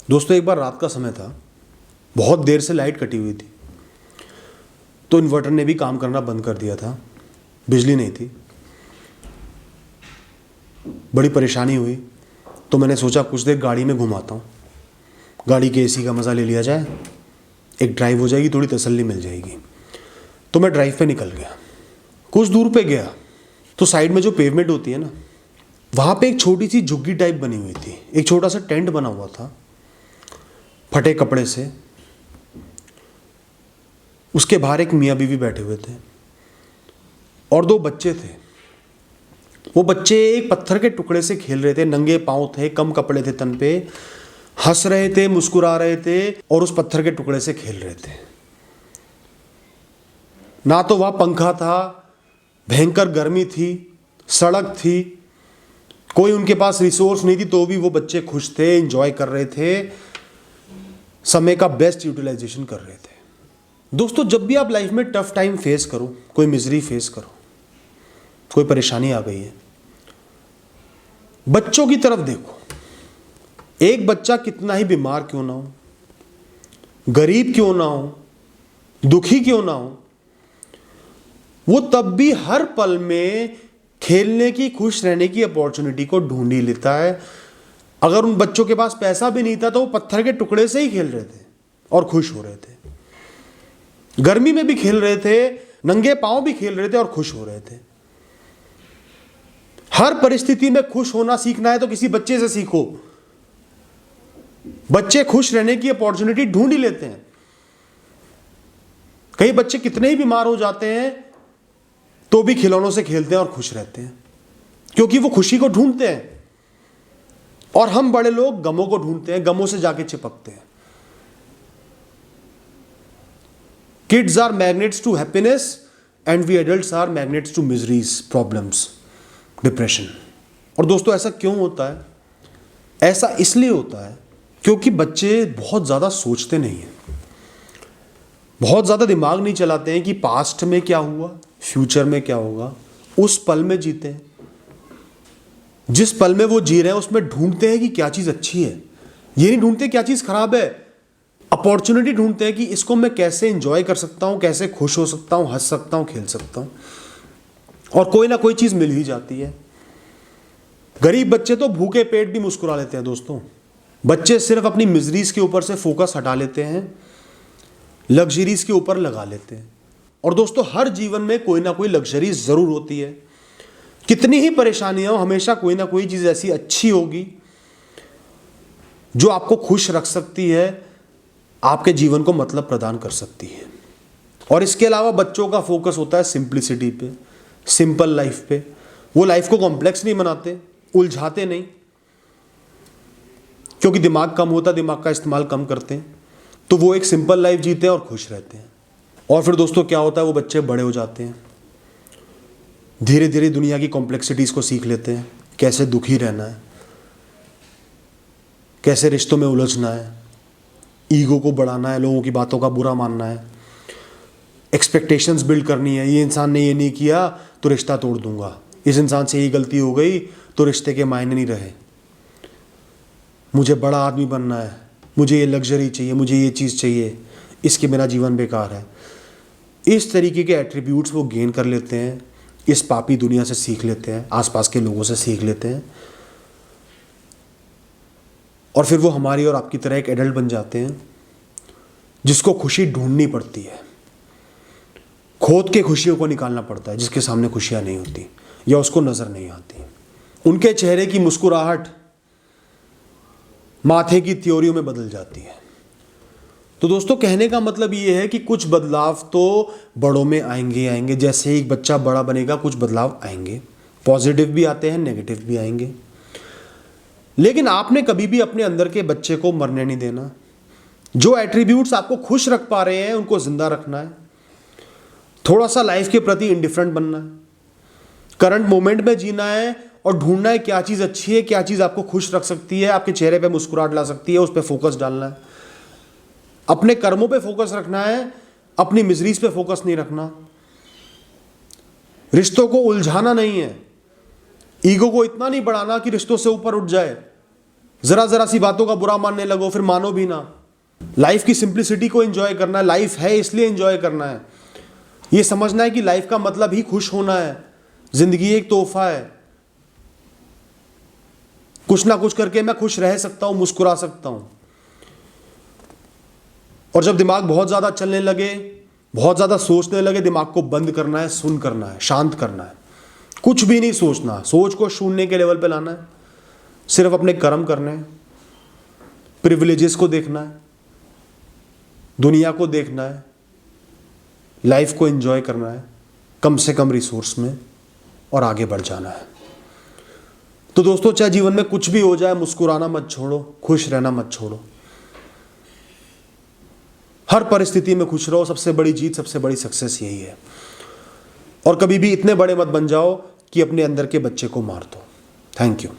दोस्तों एक बार रात का समय था, बहुत देर से लाइट कटी हुई थी, तो इन्वर्टर ने भी काम करना बंद कर दिया था, बिजली नहीं थी। बड़ी परेशानी हुई, तो मैंने सोचा कुछ देर गाड़ी में घुमाता हूँ, गाड़ी के एसी का मज़ा ले लिया जाए, एक ड्राइव हो जाएगी, थोड़ी तसल्ली मिल जाएगी। तो मैं ड्राइव पे निकल गया। कुछ दूर पे गया तो साइड में जो पेवमेंट होती है ना, वहाँ पे एक छोटी सी झुग्गी टाइप बनी हुई थी, एक छोटा सा टेंट बना हुआ था फटे कपड़े से। उसके बाहर एक मियाँ बीवी बैठे हुए थे और दो बच्चे थे। वो बच्चे एक पत्थर के टुकड़े से खेल रहे थे, नंगे पांव थे, कम कपड़े थे तन पे, हंस रहे थे, मुस्कुरा रहे थे और उस पत्थर के टुकड़े से खेल रहे थे। ना तो वहाँ पंखा था, भयंकर गर्मी थी, सड़क थी, कोई उनके पास रिसोर्स नहीं थी, तो भी वो बच्चे खुश थे, एंजॉय कर रहे थे, समय का बेस्ट यूटिलाइजेशन कर रहे थे। दोस्तों जब भी आप लाइफ में टफ टाइम फेस करो, कोई मिजरी फेस करो, कोई परेशानी आ गई है, बच्चों की तरफ देखो। एक बच्चा कितना ही बीमार क्यों ना हो, गरीब क्यों ना हो, दुखी क्यों ना हो, वो तब भी हर पल में खेलने की, खुश रहने की अपॉर्चुनिटी को ढूंढ ही लेता है। अगर उन बच्चों के पास पैसा भी नहीं था तो वो पत्थर के टुकड़े से ही खेल रहे थे और खुश हो रहे थे। गर्मी में भी खेल रहे थे, नंगे पांव भी खेल रहे थे और खुश हो रहे थे। हर परिस्थिति में खुश होना सीखना है तो किसी बच्चे से सीखो। बच्चे खुश रहने की अपॉर्चुनिटी ढूंढ ही लेते हैं। कई बच्चे कितने ही बीमार हो जाते हैं तो भी खिलौनों से खेलते हैं और खुश रहते हैं, क्योंकि वो खुशी को ढूंढते हैं। और हम बड़े लोग गमों को ढूंढते हैं, गमों से जाके चिपकते हैं। Kids are magnets to happiness and we adults are magnets to miseries, problems, depression. और दोस्तों ऐसा क्यों होता है? ऐसा इसलिए होता है क्योंकि बच्चे बहुत ज़्यादा सोचते नहीं हैं, बहुत ज़्यादा दिमाग नहीं चलाते हैं कि पास्ट में क्या हुआ, फ्यूचर में क्या होगा। उस पल में जीते हैं, जिस पल में वो जी रहे हैं उसमें ढूंढते हैं कि क्या चीज़ अच्छी है, ये नहीं ढूंढते क्या चीज़ खराब है। अपॉर्चुनिटी ढूंढते हैं कि इसको मैं कैसे एंजॉय कर सकता हूँ, कैसे खुश हो सकता हूँ, हंस सकता हूँ, खेल सकता हूँ, और कोई ना कोई चीज़ मिल ही जाती है। गरीब बच्चे तो भूखे पेट भी मुस्कुरा लेते हैं दोस्तों। बच्चे सिर्फ अपनी मिजरीज के ऊपर से फोकस हटा लेते हैं, लग्जरीज के ऊपर लगा लेते हैं। और दोस्तों हर जीवन में कोई ना कोई लग्जरी ज़रूर होती है। कितनी ही परेशानियां हो, हमेशा कोई ना कोई चीज़ ऐसी अच्छी होगी जो आपको खुश रख सकती है, आपके जीवन को मतलब प्रदान कर सकती है। और इसके अलावा बच्चों का फोकस होता है सिंप्लिसिटी पे, सिंपल लाइफ पे। वो लाइफ को कॉम्प्लेक्स नहीं बनाते, उलझाते नहीं, क्योंकि दिमाग कम होता, दिमाग का इस्तेमाल कम करते हैं, तो वो एक सिंपल लाइफ जीते हैं और खुश रहते हैं। और फिर दोस्तों क्या होता है, वो बच्चे बड़े हो जाते हैं, धीरे धीरे दुनिया की कॉम्प्लेक्सिटीज़ को सीख लेते हैं, कैसे दुखी रहना है, कैसे रिश्तों में उलझना है, ईगो को बढ़ाना है, लोगों की बातों का बुरा मानना है, एक्सपेक्टेशंस बिल्ड करनी है। ये इंसान ने ये नहीं किया तो रिश्ता तोड़ दूंगा, इस इंसान से ये गलती हो गई तो रिश्ते के मायने नहीं रहे, मुझे बड़ा आदमी बनना है, मुझे ये लग्जरी चाहिए, मुझे ये चीज़ चाहिए, इसके बिना जीवन बेकार है। इस तरीके के एट्रीब्यूट्स वो गेन कर लेते हैं, इस पापी दुनिया से सीख लेते हैं, आसपास के लोगों से सीख लेते हैं, और फिर वो हमारी और आपकी तरह एक एडल्ट बन जाते हैं जिसको खुशी ढूंढनी पड़ती है, खोद के खुशियों को निकालना पड़ता है, जिसके सामने खुशियां नहीं होती या उसको नजर नहीं आती। उनके चेहरे की मुस्कुराहट माथे की त्योरियों में बदल जाती है। तो दोस्तों कहने का मतलब ये है कि कुछ बदलाव तो बड़ों में आएंगे। जैसे एक बच्चा बड़ा बनेगा कुछ बदलाव आएंगे, पॉजिटिव भी आते हैं, नेगेटिव भी आएंगे। लेकिन आपने कभी भी अपने अंदर के बच्चे को मरने नहीं देना। जो एट्रीब्यूट्स आपको खुश रख पा रहे हैं उनको जिंदा रखना है। थोड़ा सा लाइफ के प्रति इंडिफरेंट बनना है, करंट मोमेंट में जीना है और ढूंढना है क्या चीज़ अच्छी है, क्या चीज़ आपको खुश रख सकती है, आपके चेहरे पे मुस्कुराहट ला सकती है, उस पर फोकस डालना है। अपने कर्मों पे फोकस रखना है, अपनी मिजरीज पे फोकस नहीं रखना। रिश्तों को उलझाना नहीं है, ईगो को इतना नहीं बढ़ाना कि रिश्तों से ऊपर उठ जाए। जरा जरा सी बातों का बुरा मानने लगो, फिर मानो भी ना। लाइफ की सिंप्लिसिटी को एंजॉय करना है, लाइफ है इसलिए एंजॉय करना है। ये समझना है कि लाइफ का मतलब ही खुश होना है, जिंदगी एक तोहफा है, कुछ ना कुछ करके मैं खुश रह सकता हूं, मुस्कुरा सकता हूं। और जब दिमाग बहुत ज्यादा चलने लगे, बहुत ज्यादा सोचने लगे, दिमाग को बंद करना है, सुन करना है, शांत करना है, कुछ भी नहीं सोचना, सोच को शून्य के लेवल पे लाना है, सिर्फ अपने कर्म करने हैं, प्रिविलेजेस को देखना है, दुनिया को देखना है, लाइफ को एंजॉय करना है कम से कम रिसोर्स में, और आगे बढ़ जाना है। तो दोस्तों, चाहे जीवन में कुछ भी हो जाए, मुस्कुराना मत छोड़ो, खुश रहना मत छोड़ो, हर परिस्थिति में खुश रहो। सबसे बड़ी जीत, सबसे बड़ी सक्सेस यही है। और कभी भी इतने बड़े मत बन जाओ कि अपने अंदर के बच्चे को मार दो। Thank you.